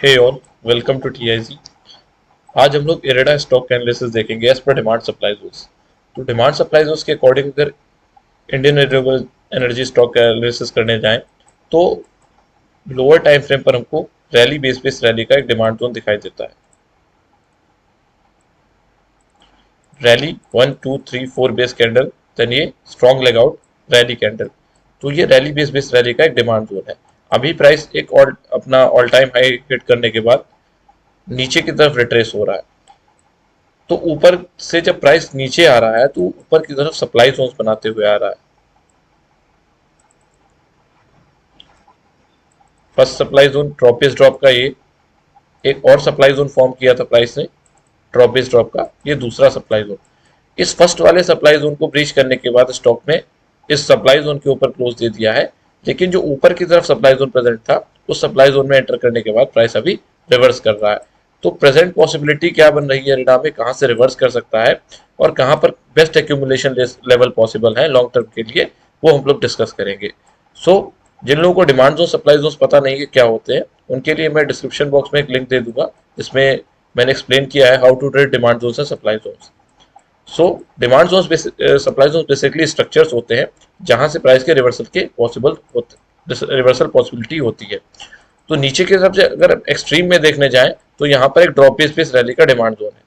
Hey all, welcome to TIG. आज हम लोग इरेडा स्टॉक एनालिसिस देखेंगे as per demand supply zones. तो डिमांड सप्लाई जोन्स के अकॉर्डिंग अगर Indian renewable energy stock analysis करने जाएं तो लोअर टाइम फ्रेम पर हमको रैली बेस रैली का एक डिमांड जोन दिखाई देता है। रैली 1 2 3 4 बेस कैंडल, देन ये स्ट्रॉन्ग लेगआउट रैली कैंडल। तो ये रैली बेस रैली का एक डिमांड जोन है। अभी प्राइस एक और अपना ऑल टाइम हाई हिट करने के बाद नीचे की तरफ रिट्रेस हो रहा है। तो ऊपर से जब प्राइस नीचे आ रहा है तो ऊपर की तरफ सप्लाई जोन्स बनाते हुए आ रहा है। First supply zone drop base drop का, ये एक और सप्लाई जोन फॉर्म किया था प्राइस ने ड्रॉप बेस ड्रॉप का, ये दूसरा सप्लाई जोन। इस फर्स्ट वाले सप्लाई जोन को ब्रीच करने के बाद स्टॉक ने इस सप्लाई जोन के ऊपर क्लोज दे दिया है, लेकिन जो ऊपर की तरफ सप्लाई जोन प्रेजेंट था उस सप्लाई जोन में एंटर करने के बाद प्राइस अभी रिवर्स कर रहा है। तो प्रेजेंट पॉसिबिलिटी क्या बन रही है इरेडा में, कहां से रिवर्स कर सकता है और कहां पर बेस्ट एक्यूमुलेशन लेवल पॉसिबल है लॉन्ग टर्म के लिए, वो हम लोग डिस्कस करेंगे। जिन लोगों को डिमांड जोन सप्लाई जोन पता नहीं है क्या होते हैं, उनके लिए मैं डिस्क्रिप्शन बॉक्स में एक लिंक दे दूंगा जिसमें मैंने एक्सप्लेन किया है how to trade demand zone and supply zones. Demand zones supply zones basically structures होते हैं जहां से प्राइस के रिवर्सल के रिवर्सल पॉसिबिलिटी होती है। तो नीचे की तरफ से अगर एक्सट्रीम में देखने जाएं तो यहाँ पर एक ड्रॉप बेस रैली का डिमांड जोन है।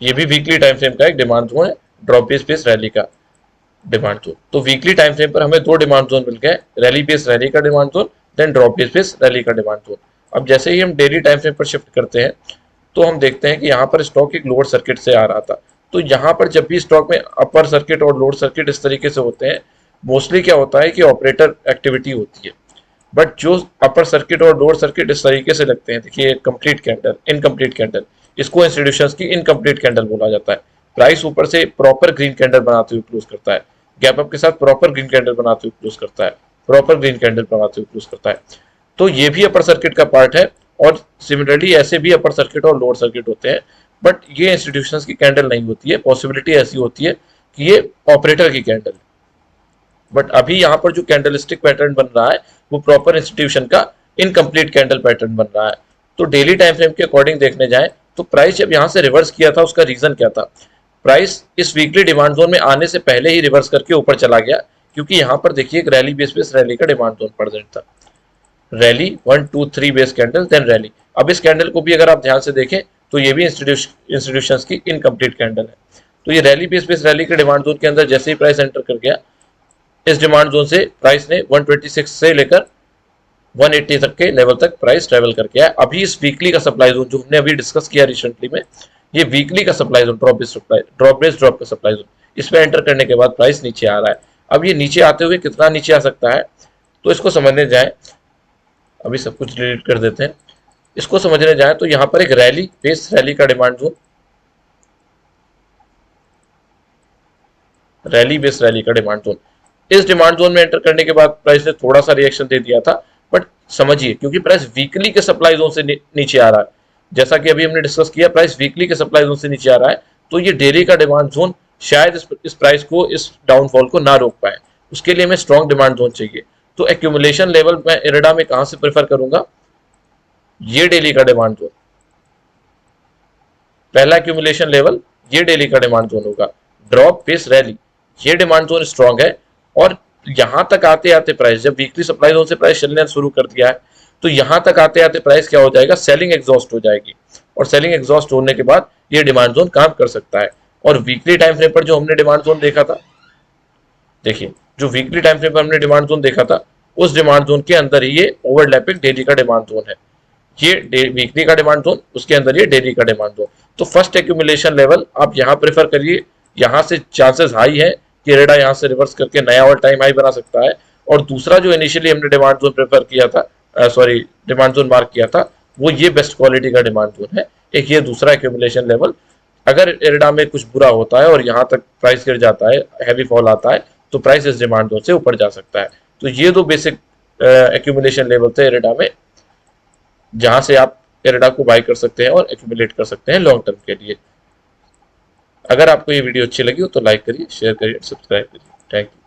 ये भी वीकली टाइम फ्रेम का एक डिमांड जोन है, ड्रॉप बेस रैली का डिमांड जोन। तो वीकली टाइम फ्रेम पर हमें दो डिमांड जोन मिल गए, रैली बेस रैली का demand zone, then drop base rally का डिमांड जोन। अब जैसे ही हम डेली टाइम फ्रेम पर शिफ्ट करते हैं तो हम देखते हैं कि यहाँ पर स्टॉक एक लोअर सर्किट से आ रहा था। तो यहाँ पर जब भी स्टॉक में अपर सर्किट और लोअर सर्किट इस तरीके से होते हैं, मोस्टली क्या होता है कि ऑपरेटर एक्टिविटी होती है। बट जो अपर सर्किट और लोअर सर्किट इस तरीके से लगते हैं, देखिए कंप्लीट कैंडल, इनकम्प्लीट कैंडल, इसको इंस्टीट्यूशंस की इनकम्प्लीट कैंडल बोला जाता है। प्राइस ऊपर से प्रॉपर ग्रीन कैंडल बनाते हुए क्लोज करता है, गैप अप के साथ प्रॉपर ग्रीन कैंडल बनाते हुए क्लोज करता है, प्रॉपर ग्रीन कैंडल बनाते हुए क्लोज करता है। तो ये भी अपर सर्किट का पार्ट है और सिमिलरली ऐसे भी अपर सर्किट और लोअर सर्किट होते हैं, बट ये इंस्टीट्यूशंस की कैंडल नहीं होती है। पॉसिबिलिटी ऐसी होती है कि ये ऑपरेटर की कैंडल है। बट अभी यहाँ पर जो कैंडलस्टिक पैटर्न बन रहा है वो प्रॉपर इंस्टीट्यूशन का इनकम्प्लीट कैंडल पैटर्न बन रहा है। तो डेली टाइम फ्रेम के अकॉर्डिंग देखने जाए तो प्राइस जब यहाँ से रिवर्स किया था उसका रीजन क्या था? प्राइस इस वीकली डिमांड जोन में आने से पहले ही रिवर्स करके ऊपर चला गया, क्योंकि यहाँ पर देखिए एक रैली बेस रैली का डिमांड जोन प्रेजेंट था। Rally 1 2 3 base candle, then rally. अब इस कैंडल को भी अगर आप ध्यान से देखें तो ये भी इंस्टीट्यूशंस की इनकम्प्लीट कैंडल है। तो ये रैली बेस रैली के डिमांड जोन के अंदर जैसे ही प्राइस एंटर कर गया, इस डिमांड जोन से प्राइस ने 126 से लेकर 180 तक के लेवल तक प्राइस ट्रेवल करके आया। अभी इस वीकली का सप्लाई जोन जो हमने अभी डिस्कस किया रिसेंटली में, ये वीकली का supply zone, drop base drop का सप्लाई जोन, इसमें एंटर करने के बाद प्राइस नीचे आ रहा है। अब ये नीचे आते हुए कितना नीचे आ सकता है, तो इसको समझने जाए, अभी सब कुछ डिलीट कर देते हैं। इसको समझने जाए तो यहाँ पर एक रैली बेस रैली का demand zone, rally base rally का डिमांड जोन, इस डिमांड जोन में एंटर करने के बाद प्राइस ने थोड़ा सा रिएक्शन दे दिया था। बट समझिए, क्योंकि प्राइस वीकली के सप्लाई जोन से नीचे आ रहा है, जैसा कि अभी हमने डिस्कस किया, प्राइस वीकली के सप्लाई जोन से नीचे आ रहा है, तो ये डेली का डिमांड जोन शायद इस प्राइस को, इस डाउनफॉल को ना रोक पाए। उसके लिए हमें स्ट्रॉन्ग डिमांड जोन चाहिए। तो एक्यूमुलेशन लेवल मैं इरेडा में कहां से प्रेफर करूंगा? ये डेली का डिमांड जोन, पहला एक्यूमुलेशन लेवल ये डेली का डिमांड जोन होगा। ड्रॉप बेस रैली, ये डिमांड जोन स्ट्रॉन्ग है। और यहां तक आते आते प्राइस, जब वीकली सप्लाई जोन से प्राइस चलना शुरू कर दिया है, तो यहां तक आते आते प्राइस क्या हो जाएगा? सेलिंग एग्जॉस्ट हो जाएगी। और सेलिंग एग्जॉस्ट होने के बाद ये डिमांड जोन काम कर सकता है। और वीकली टाइम फ्रेम पर जो हमने डिमांड जोन देखा था, देखिए जो वीकली टाइम फ्रेम पर हमने डिमांड जोन देखा था, उस डिमांड जोन के अंदर ही ये ओवरलैपिंग डेली का डिमांड जोन है। ये वीकली का डिमांड जोन, उसके अंदर ये डेली का डिमांड जोन। तो फर्स्ट एक्यूमुलेशन लेवल आप यहां प्रेफर करिए, यहां से चांसेस हाई है कि इरेडा यहां से रिवर्स करके नया ऑल टाइम हाई बना सकता है। और दूसरा जो इनिशियली हमने डिमांड जोन प्रेफर किया था, सॉरी डिमांड जोन मार्क किया था, वो ये बेस्ट क्वालिटी का डिमांड जोन है। एक ये दूसरा एक्यूमुलेशन लेवल, अगर इरेडा में कुछ बुरा होता है और यहाँ तक प्राइस गिर जाता है, हैवी फॉल आता है, तो प्राइस इस डिमांड जोन से ऊपर जा सकता है। तो ये दो बेसिक एक्यूमुलेशन लेवल थे इरेडा में, जहां से आप इरेडा को बाय कर सकते हैं और एक्यूमुलेट कर सकते हैं लॉन्ग टर्म के लिए। अगर आपको ये वीडियो अच्छी लगी हो तो लाइक करिए, शेयर करिए, सब्सक्राइब करिए। Thank you.